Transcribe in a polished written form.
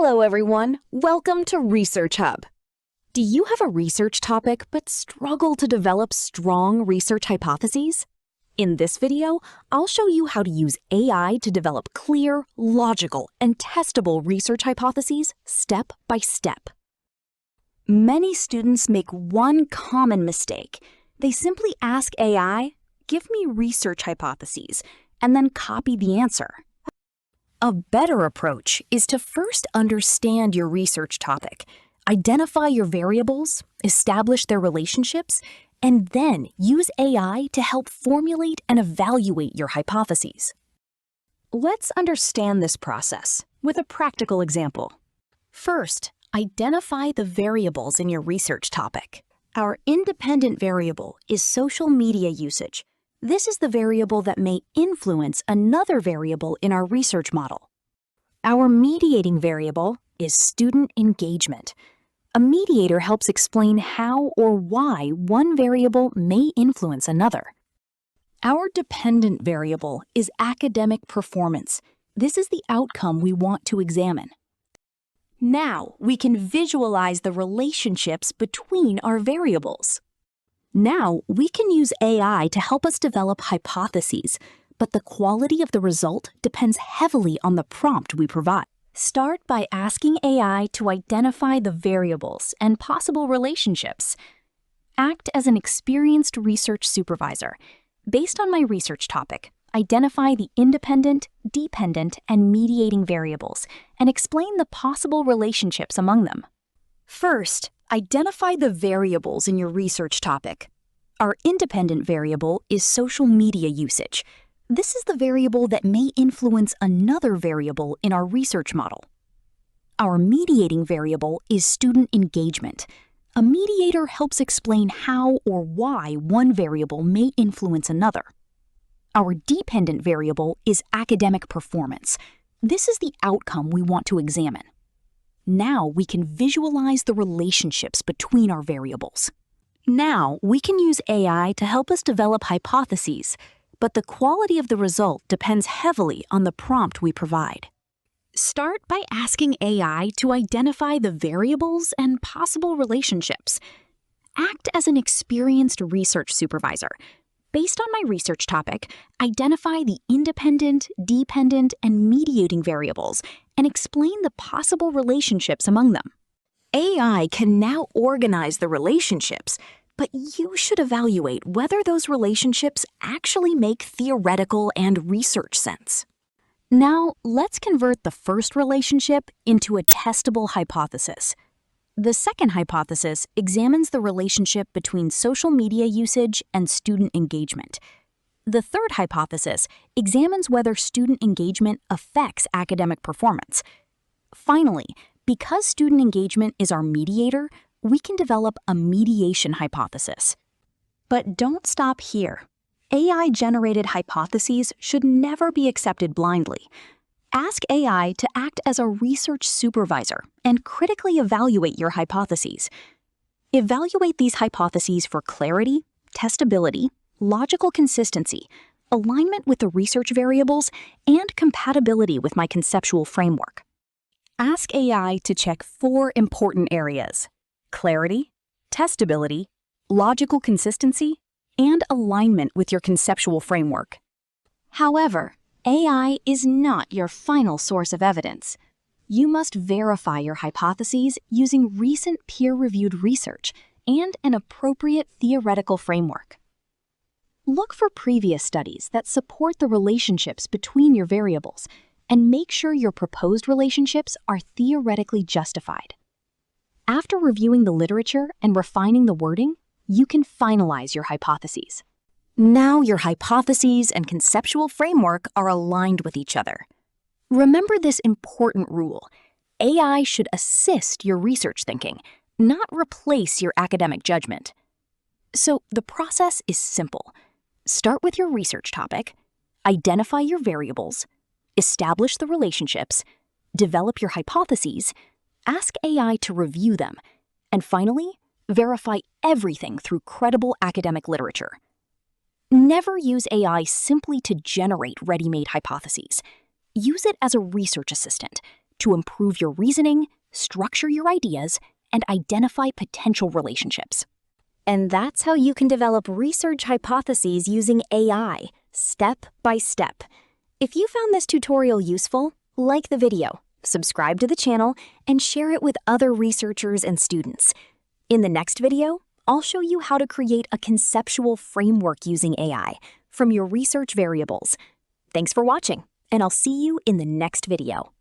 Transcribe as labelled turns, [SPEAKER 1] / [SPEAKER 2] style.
[SPEAKER 1] Hello everyone, welcome to Research Hub. Do you have a research topic but struggle to develop strong research hypotheses? In this video, I'll show you how to use AI to develop clear, logical, and testable research hypotheses step by step. Many students make one common mistake. They simply ask AI, "Give me research hypotheses," and then copy the answer. A better approach is to first understand your research topic, identify your variables, establish their relationships, and then use AI to help formulate and evaluate your hypotheses. Let's understand this process with a practical example. First, identify the variables in your research topic. Our independent variable is social media usage. This is the variable that may influence another variable in our research model. Our mediating variable is student engagement. A mediator helps explain how or why one variable may influence another. Our dependent variable is academic performance. This is the outcome we want to examine. Now we can visualize the relationships between our variables. Now, we can use AI to help us develop hypotheses, but the quality of the result depends heavily on the prompt we provide. Start by asking AI to identify the variables and possible relationships. Act as an experienced research supervisor. Based on my research topic, identify the independent, dependent, and mediating variables, and explain the possible relationships among them. First, identify the variables in your research topic. Our independent variable is social media usage. This is the variable that may influence another variable in our research model. Our mediating variable is student engagement. A mediator helps explain how or why one variable may influence another. Our dependent variable is academic performance. This is the outcome we want to examine. Now we can visualize the relationships between our variables. Now we can use AI to help us develop hypotheses, but the quality of the result depends heavily on the prompt we provide. Start by asking AI to identify the variables and possible relationships. Act as an experienced research supervisor. Based on my research topic, identify the independent, dependent, and mediating variables and explain the possible relationships among them. AI can now organize the relationships, but you should evaluate whether those relationships actually make theoretical and research sense. Now, let's convert the first relationship into a testable hypothesis. The second hypothesis examines the relationship between social media usage and student engagement. The third hypothesis examines whether student engagement affects academic performance. Finally, because student engagement is our mediator, we can develop a mediation hypothesis. But don't stop here. AI-generated hypotheses should never be accepted blindly. Ask AI to act as a research supervisor and critically evaluate your hypotheses. Evaluate these hypotheses for clarity, testability, logical consistency, alignment with the research variables, and compatibility with my conceptual framework. Ask AI to check 4 important areas: clarity, testability, logical consistency, and alignment with your conceptual framework. However, AI is not your final source of evidence. You must verify your hypotheses using recent peer-reviewed research and an appropriate theoretical framework. Look for previous studies that support the relationships between your variables and make sure your proposed relationships are theoretically justified. After reviewing the literature and refining the wording, you can finalize your hypotheses. Now your hypotheses and conceptual framework are aligned with each other. Remember this important rule: AI should assist your research thinking, not replace your academic judgment. So the process is simple. Start with your research topic, identify your variables, establish the relationships, develop your hypotheses, ask AI to review them, and finally, verify everything through credible academic literature. Never use AI simply to generate ready-made hypotheses. Use it as a research assistant to improve your reasoning, structure your ideas, and identify potential relationships. And that's how you can develop research hypotheses using AI, step by step. If you found this tutorial useful, like the video, subscribe to the channel, and share it with other researchers and students. In the next video, I'll show you how to create a conceptual framework using AI from your research variables. Thanks for watching, and I'll see you in the next video.